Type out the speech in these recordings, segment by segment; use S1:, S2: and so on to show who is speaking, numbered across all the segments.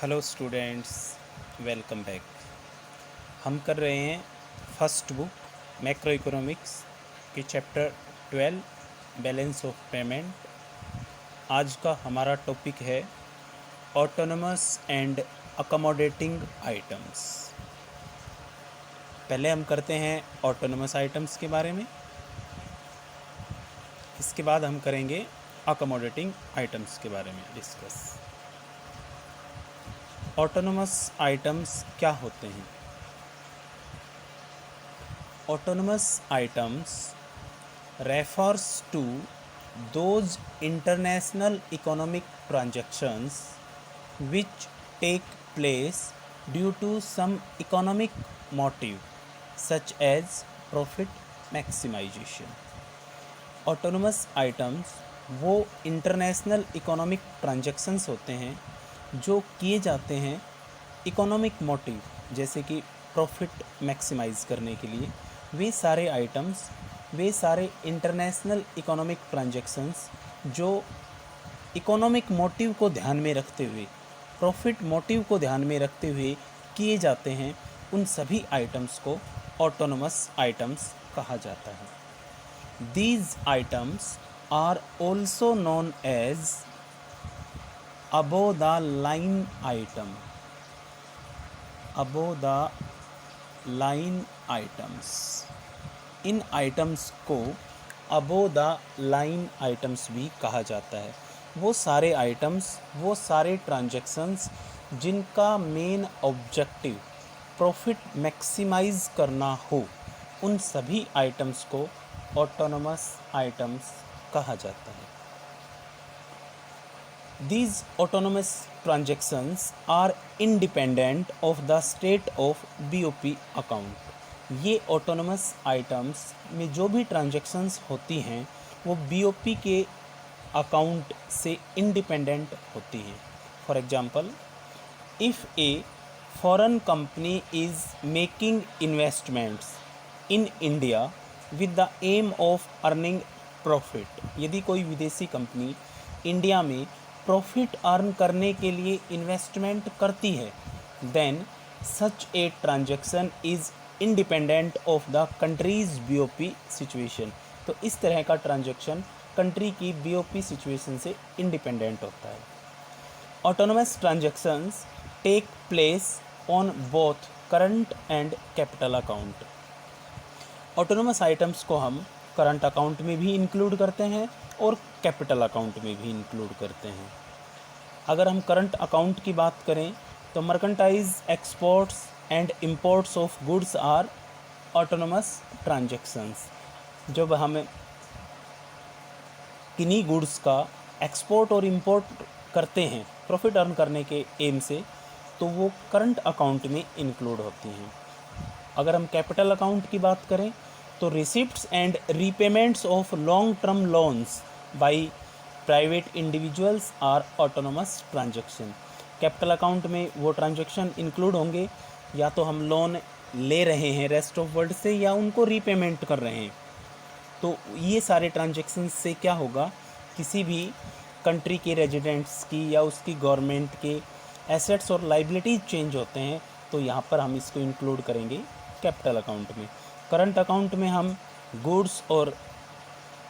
S1: Hello students, welcome back. हम कर रहे हैं फर्स्ट बुक मैक्रो इकोनॉमिक्स के चैप्टर 12 बैलेंस ऑफ पेमेंट। आज का हमारा टॉपिक है ऑटोनमस एंड अकोमोडेटिंग आइटम्स। पहले हम करते हैं ऑटोनमस आइटम्स के बारे में, इसके बाद हम करेंगे अकोमोडेटिंग आइटम्स के बारे में डिस्कस। ऑटोनमस आइटम्स क्या होते हैं? Autonomous items refers to those international economic transactions which take place due to some economic motive such as profit maximization. Autonomous items वो इंटरनेशनल इकोनॉमिक ट्रांजैक्शंस होते हैं जो किए जाते हैं इकोनॉमिक मोटिव, जैसे कि प्रॉफिट मैक्सिमाइज करने के लिए। वे सारे आइटम्स, वे सारे इंटरनेशनल इकोनॉमिक ट्रांजैक्शंस जो इकोनॉमिक मोटिव को ध्यान में रखते हुए, प्रॉफिट मोटिव को ध्यान में रखते हुए किए जाते हैं, उन सभी आइटम्स को ऑटोनमस आइटम्स कहा जाता है। These items are also known as above the line item. Above the line items. In items को अबोव द लाइन आइटम्स भी कहा जाता है। वो सारे आइटम्स, वो सारे ट्रांजैक्शंस जिनका मेन ऑब्जेक्टिव प्रॉफिट मैक्सिमाइज करना हो, उन सभी आइटम्स को ऑटोनमस आइटम्स कहा जाता है। These autonomous transactions are independent of the state of BOP account. ये ऑटोनमस आइटम्स में जो भी ट्रांजैक्शंस होती हैं वो BOP के अकाउंट से इंडिपेंडेंट होती हैं। For example, if a foreign company is making investments in India with the aim of earning profit, यदि कोई विदेशी कंपनी इंडिया में प्रॉफिट अर्न करने के लिए इन्वेस्टमेंट करती है, then such a transaction is independent of the countries BOP situation. तो इस तरह का ट्रांजैक्शन कंट्री की BOP सिचुएशन से इंडिपेंडेंट होता है। Autonomous transactions take place on both current and capital account. Autonomous items को हम करंट अकाउंट में भी इंक्लूड करते हैं और कैपिटल अकाउंट में भी इंक्लूड करते हैं। अगर हम करंट अकाउंट की बात करें तो merchandise exports and imports of goods are autonomous transactions. जब हम किन्हीं गुड्स का एक्सपोर्ट और इंपोर्ट करते हैं प्रॉफिट अर्न करने के एम से, तो वो करंट अकाउंट में इंक्लूड होती हैं। अगर हम कैपिटल अकाउंट की बात करें तो receipts and repayments of long term loans by private individuals are autonomous transaction. Capital account में वो ट्रांजैक्शन इंक्लूड होंगे, या तो हम लोन ले रहे हैं रेस्ट ऑफ वर्ल्ड से या उनको रीपेमेंट कर रहे हैं। तो ये सारे ट्रांजैक्शन से क्या होगा, किसी भी कंट्री के रेजिडेंट्स की या उसकी गवर्नमेंट के एसेट्स और लाइबिलिटीज चेंज होते हैं, तो यहाँ पर हम इसको इंक्लूड करेंगे कैपिटल अकाउंट में। करंट अकाउंट में हम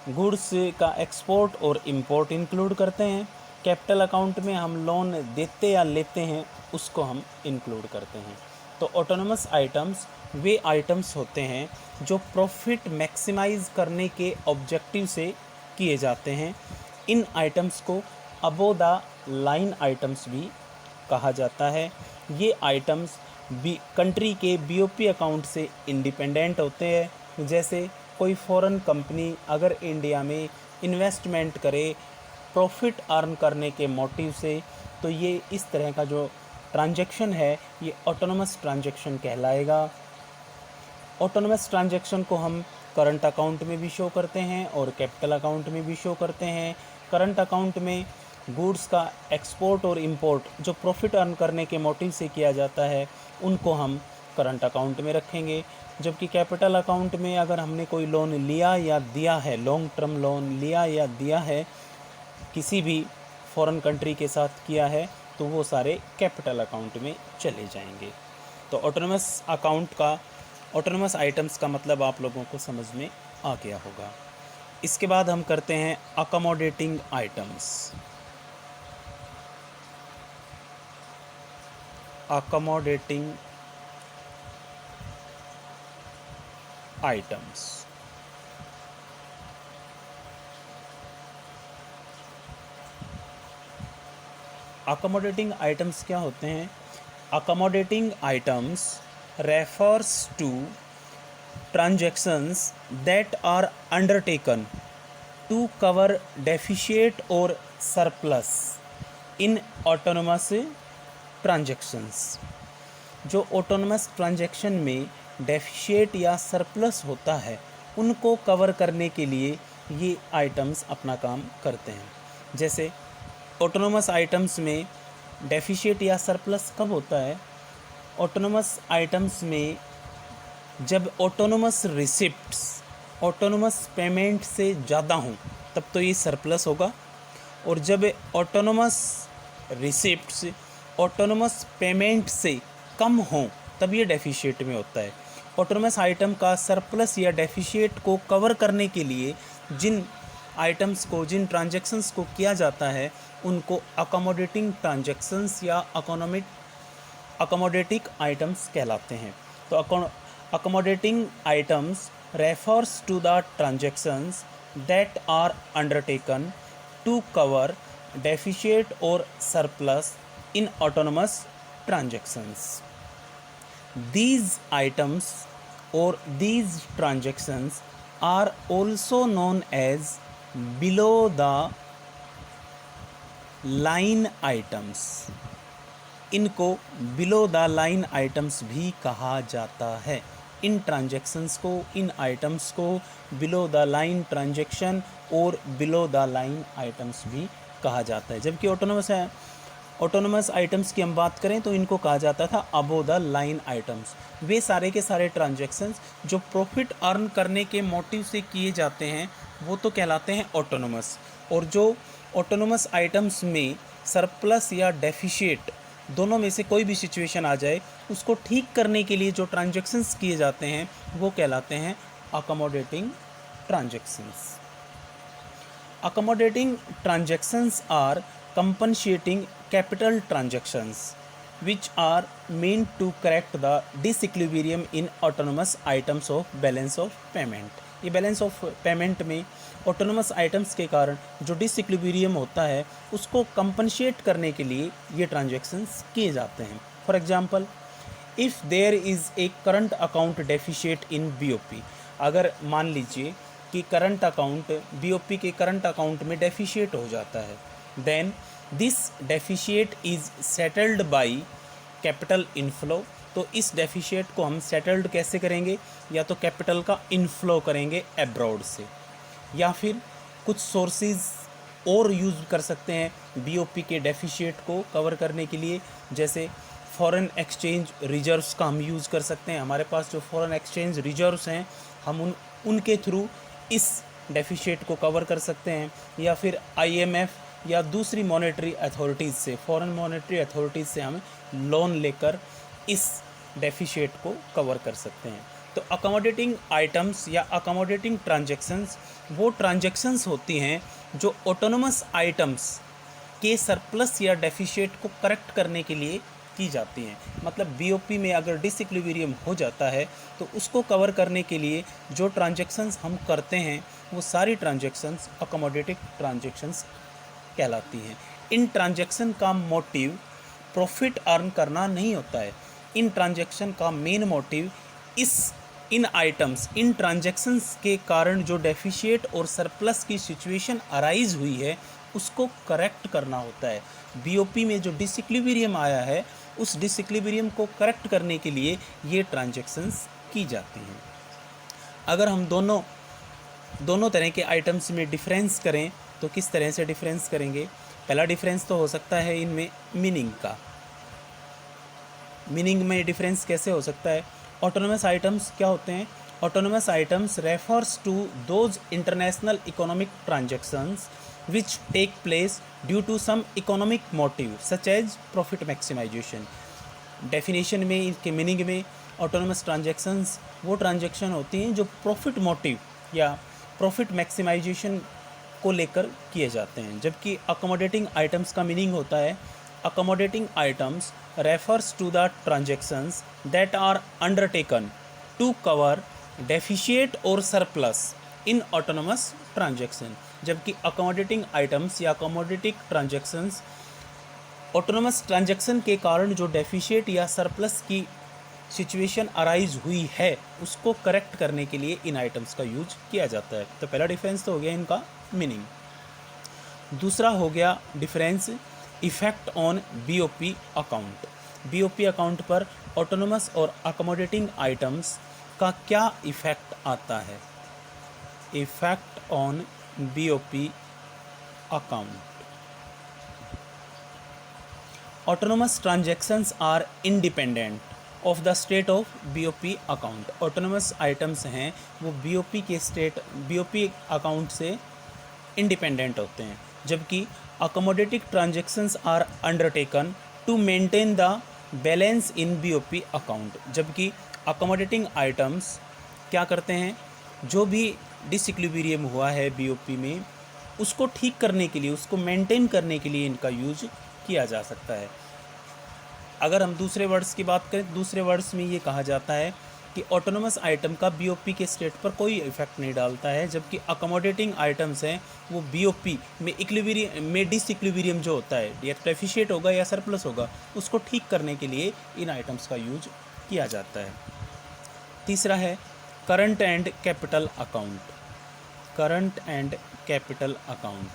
S1: गुड्स का एक्सपोर्ट और इंपोर्ट इंक्लूड करते हैं। कैपिटल अकाउंट में हम लोन देते या लेते हैं उसको हम इंक्लूड करते हैं। तो ऑटोनमस आइटम्स वे आइटम्स होते हैं जो प्रॉफिट मैक्सिमाइज करने के ऑब्जेक्टिव से किए जाते हैं। इन आइटम्स को अबोव द लाइन आइटम्स भी कहा जाता है। ये आइटम्स भी कंट्री के BOP अकाउंट से इंडिपेंडेंट होते हैं। जैसे कोई फॉरेन कंपनी अगर इंडिया में इन्वेस्टमेंट करे प्रॉफिट अर्न करने के मोटिव से, तो ये इस तरह का जो ट्रांजैक्शन है ये ऑटोनमस ट्रांजैक्शन कहलाएगा। ऑटोनमस ट्रांजैक्शन को हम करंट अकाउंट में भी शो करते हैं और कैपिटल अकाउंट में भी शो करते हैं। करंट अकाउंट में गुड्स का एक्सपोर्ट और इंपोर्ट जो प्रॉफिट अर्न करने के मोटिव से किया जाता है उनको हम करंट अकाउंट में रखेंगे, जबकि कैपिटल अकाउंट में अगर हमने कोई लोन लिया या दिया है, लॉन्ग टर्म लोन लिया या दिया है, किसी भी फॉरेन कंट्री के साथ किया है, तो वो सारे कैपिटल अकाउंट में चले जाएंगे। तो ऑटोनोमस आइटम्स का मतलब आप लोगों को समझ में आ गया होगा। इसके बाद हम करते हैं accommodating items. Accommodating items. Accommodating items क्या होते हैं? Accommodating items refers to transactions that are undertaken to cover deficit or surplus in autonomous transactions। जो ऑटोनमस ट्रांजैक्शन में डेफिशिएट या सरप्लस होता है उनको कवर करने के लिए ये आइटम्स अपना काम करते हैं। जैसे ऑटोनमस आइटम्स में डेफिशिएट या सरप्लस कब होता है? ऑटोनमस आइटम्स में जब ऑटोनोमस रिसिप्ट्स ऑटोनोमस पेमेंट से ज़्यादा हों तब तो ये सरप्लस होगा, और जब ऑटोनोमस रिसिप्ट्स ऑटोनोमस पेमेंट से कम हों तब ये डेफिशिएट में होता है। ऑटोनोमस आइटम का सरप्लस या डेफिशिएट को कवर करने के लिए जिन ट्रांजैक्शंस को किया जाता है उनको अकोमोडेटिंग ट्रांजैक्शंस या अकोमोडेटिंग आइटम्स कहलाते हैं। तो accommodating items refers to the transactions that are undertaken to cover deficit or surplus in autonomous transactions. These items or these transactions are also known as below the line items। इनको below the line items भी कहा जाता है। इन transactions को, इन items को below the line transaction और below the line items भी कहा जाता है। जबकि ऑटोनोमस आइटम्स की हम बात करें तो इनको कहा जाता था अबो द लाइन आइटम्स। वे सारे के सारे ट्रांजैक्शंस जो प्रॉफिट अर्न करने के मोटिव से किए जाते हैं वो तो कहलाते हैं ऑटोनोमस, और जो ऑटोनोमस आइटम्स में सरप्लस या डेफिशिएट दोनों में से कोई भी सिचुएशन आ जाए उसको ठीक करने के लिए जो ट्रांजैक्शंस किए जाते हैं वो कहलाते हैं accommodating transactions. Accommodating transactions are compensating capital transactions which are meant to correct the disequilibrium in autonomous items of balance of payment। ये बैलेंस ऑफ पेमेंट में ऑटोनोमस आइटम्स के कारण जो डिसइक्विलिब्रियम होता है उसको कंपनसेट करने के लिए ये ट्रांजैक्शंस किए जाते हैं। For example, if there is a current account deficit in BOP, अगर मान लीजिए कि करंट अकाउंट बीओपी के करंट अकाउंट में डेफिशिएट हो जाता है, then this deficit is settled by capital inflow. तो इस डेफिशिएट को हम सेटल्ड कैसे करेंगे? या तो कैपिटल का इनफ्लो करेंगे एब्रॉड से, या फिर कुछ सोर्सेज और यूज़ कर सकते हैं बीओपी के डेफिशिएट को कवर करने के लिए। जैसे फॉरेन एक्सचेंज रिजर्व्स का हम यूज़ कर सकते हैं। हमारे पास जो फॉरेन एक्सचेंज रिजर्व्स हैं हम उनके थ्रू इस डेफिशिएट को कवर कर सकते हैं, या फिर आईएमएफ या दूसरी मॉनेटरी अथॉरिटीज़ से, फॉरेन मॉनेटरी अथॉरिटीज़ से हम लोन लेकर इस डेफिशिएट को कवर कर सकते हैं। तो अकोमोडेटिंग आइटम्स या अकोमोडेटिंग ट्रांजैक्शंस वो ट्रांजैक्शंस होती हैं जो ऑटोनोमस आइटम्स के सरप्लस या डेफिशिएट को करेक्ट करने के लिए की जाती हैं। मतलब बीओपी में अगर डिसइक्विलिब्रियम हो जाता है तो उसको कवर करने के लिए जो ट्रांजैक्शंस हम करते हैं वो सारी ट्रांजैक्शंस अकोमोडेटिंग ट्रांजैक्शंस कहलाती हैं। इन ट्रांजैक्शन का मोटिव प्रॉफिट अर्न करना नहीं होता है। इन ट्रांजैक्शन का मेन मोटिव इन आइटम्स, इन ट्रांजैक्शंस के कारण जो डेफिशिएट और सरप्लस की सिचुएशन अराइज हुई है उसको करेक्ट करना होता है। बीओपी में जो डिसइक्विलिब्रियम आया है उस डिसइक्विलिब्रियम को करेक्ट करने के लिए ये ट्रांजैक्शंस की जाती हैं। अगर हम दोनों तरह के आइटम्स में डिफरेंस करें तो किस तरह से डिफरेंस करेंगे? पहला डिफरेंस तो हो सकता है इनमें मीनिंग का। मीनिंग में डिफरेंस कैसे हो सकता है? ऑटोनोमस आइटम्स क्या होते हैं? Autonomous items refers to those international economic transactions which take place due to some economic motive such as profit maximization। Definition में, इसके मीनिंग में, ऑटोनोमस ट्रांजैक्शंस वो ट्रांजैक्शन होती हैं जो प्रॉफिट मोटिव या प्रॉफिट मैक्सिमाइजेशन को लेकर किए जाते हैं। जबकि अकोमोडेटिंग आइटम्स का मीनिंग होता है, accommodating items refers to the transactions that are undertaken to cover deficit और सरप्लस इन ऑटोनोमस ट्रांजैक्शन। जबकि अकोमोडेटिंग आइटम्स या अकोमोडेटिंग ट्रांजैक्शंस ऑटोनोमस ट्रांजैक्शन के कारण जो डेफिशिएट या सरप्लस की सिचुएशन अराइज हुई है उसको करेक्ट करने के लिए इन आइटम्स का यूज किया जाता है। तो पहला डिफरेंस तो हो गया इनका मीनिंग। दूसरा हो गया difference effect on BOP account. BOP account पर ऑटोनोमस और अकोमोडेटिंग आइटम्स का क्या इफ़ेक्ट आता है। Effect on BOP account. Autonomous transactions are independent of the state of BOP account. Autonomous items हैं वो बीओपी अकाउंट से इंडिपेंडेंट होते हैं। जबकि accommodating transactions are undertaken to maintain the balance in BOP account. जबकि accommodating items क्या करते हैं, जो भी डिसइक्विलिब्रियम हुआ है बीओपी में उसको ठीक करने के लिए, उसको मेंटेन करने के लिए इनका यूज किया जा सकता है। अगर हम दूसरे वर्ड्स की बात करें, दूसरे वर्ड्स में ये कहा जाता है कि ऑटोनोमस आइटम का बीओपी के स्टेट पर कोई इफेक्ट नहीं डालता है। जबकि अकोमोडेटिंग आइटम्स हैं वो बीओपी में डिसइक्विलिब्रियम जो होता है, या डेफिशिएट होगा या सरप्लस होगा, उसको ठीक करने के लिए इन आइटम्स का यूज किया जाता है। तीसरा है current and capital account. Current and capital account.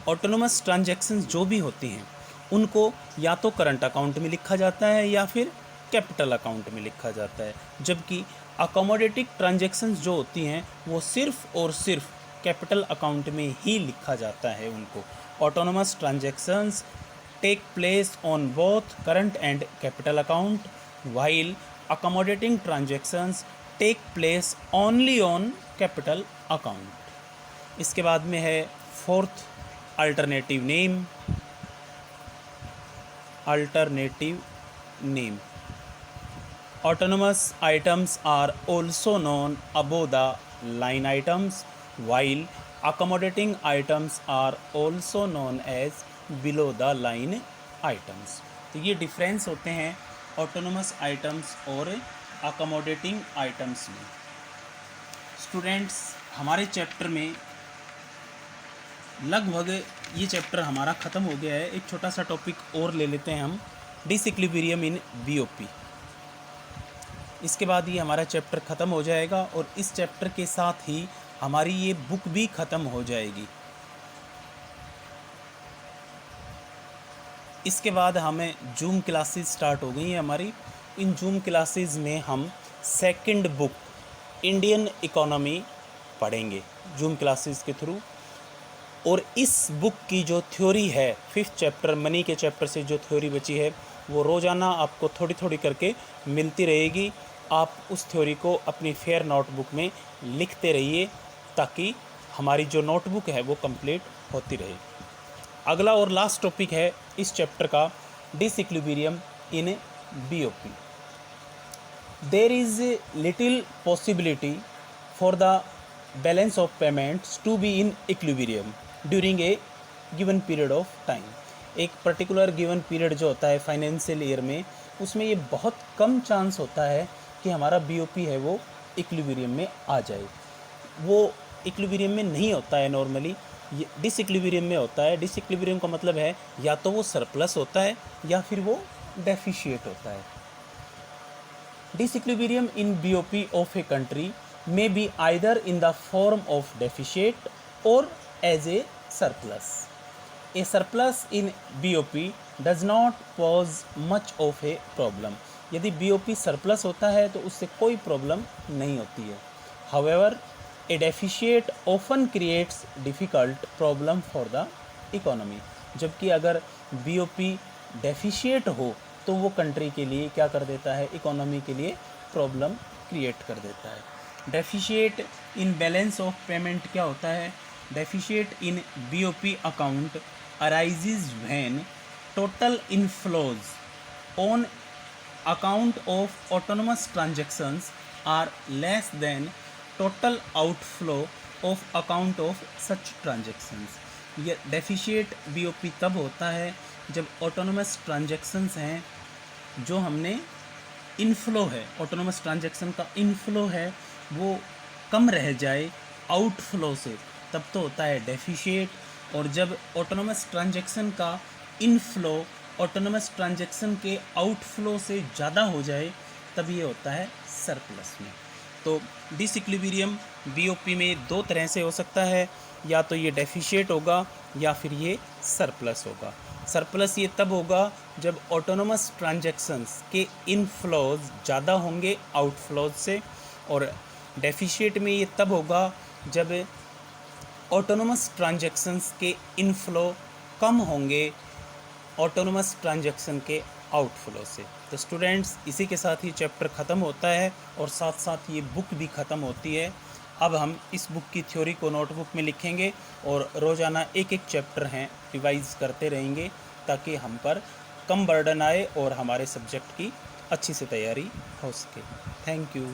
S1: Autonomous transactions जो भी होती हैं उनको या तो करंट अकाउंट में लिखा जाता है या फिर कैपिटल अकाउंट में लिखा जाता है। जबकि अकोमोडेटिंग ट्रांजैक्शंस जो होती हैं वो सिर्फ और सिर्फ कैपिटल अकाउंट में ही लिखा जाता है उनको। Autonomous transactions take place on both current and capital account while accommodating transactions take place only on capital account. इसके बाद में है fourth alternative name. Alternative name. Autonomous items are also known above the line items, while accommodating items are also known as below the line items। तो ये difference होते हैं autonomous items और accommodating items में। स्टूडेंट्स, हमारे chapter में लगभग ये चैप्टर हमारा ख़त्म हो गया है। एक छोटा सा टॉपिक और ले लेते हैं हम, डिसइक्विलिब्रियम इन बीओपी। इसके बाद ये हमारा चैप्टर ख़त्म हो जाएगा और इस चैप्टर के साथ ही हमारी ये बुक भी ख़त्म हो जाएगी। इसके बाद हमें जूम क्लासेस स्टार्ट हो गई हैं हमारी। इन जूम क्लासेस में हम सेकंड बुक इंडियन इकोनॉमी पढ़ेंगे जूम क्लासेस के थ्रू। और इस बुक की जो थ्योरी है, 5th चैप्टर मनी के चैप्टर से जो थ्योरी बची है वो रोज़ाना आपको थोड़ी थोड़ी करके मिलती रहेगी। आप उस थ्योरी को अपनी फेयर नोटबुक में लिखते रहिए ताकि हमारी जो नोटबुक है वो कंप्लीट होती रहे। अगला और लास्ट टॉपिक है इस चैप्टर का, disequilibrium in BOP. There is little possibility for the balance of payments to be in equilibrium during a given period of time. एक पर्टिकुलर गिवन पीरियड जो होता है फाइनेंशियल ईयर में, उसमें ये बहुत कम चांस होता है कि हमारा बीओपी है वो इक्विलिब्रियम में आ जाए। वो इक्विलिब्रियम में नहीं होता है नॉर्मली, ये डिसइक्विलिब्रियम में होता है। डिसइक्विलिब्रियम का मतलब है या तो वो सरप्लस होता है या फिर वो डेफिशिएट होता है। Disequilibrium in BOP of a country may be either in the form of deficit or as a surplus. A surplus in BOP does not pose much of a problem. यदि BOP surplus होता है तो उससे कोई problem नहीं होती है। However, a deficit often creates difficult problem for the economy. जबकि अगर BOP डेफिशिएट हो तो वो कंट्री के लिए क्या कर देता है, इकोनॉमी के लिए प्रॉब्लम क्रिएट कर देता है। Deficit in balance of payment क्या होता है? Deficit in BOP account arises when total inflows on account of autonomous transactions are less than total outflow of account of such transactions। ये deficit BOP तब होता है जब ऑटोनोमस ट्रांजैक्शंस हैं जो हमने इनफ्लो है, ऑटोनोमस ट्रांजैक्शन का इनफ्लो है वो कम रह जाए आउटफ्लो से, तब तो होता है डेफिशिएट। और जब ऑटोनोमस ट्रांजैक्शन का इनफ्लो ऑटोनोमस ट्रांजैक्शन के आउटफ्लो से ज़्यादा हो जाए तब ये होता है सरप्लस में। तो डिसइक्विलिब्रियम बीओपी में दो तरह से हो सकता है, या तो ये डेफिशिएट होगा या फिर ये सरप्लस होगा। सरप्लस ये तब होगा जब ऑटोनोमस ट्रांजैक्शंस के इनफ्लोज ज़्यादा होंगे आउटफ्लोज से, और डेफिशिएट में ये तब होगा जब ऑटोनोमस ट्रांजैक्शंस के इनफ्लो कम होंगे ऑटोनोमस ट्रांजैक्शन के आउटफ्लो से। तो स्टूडेंट्स, इसी के साथ ही चैप्टर ख़त्म होता है और साथ साथ ये बुक भी ख़त्म होती है। अब हम इस बुक की थ्योरी को नोटबुक में लिखेंगे और रोज़ाना एक एक चैप्टर हैं रिवाइज़ करते रहेंगे ताकि हम पर कम बर्डन आए और हमारे सब्जेक्ट की अच्छी से तैयारी हो सके। Thank you.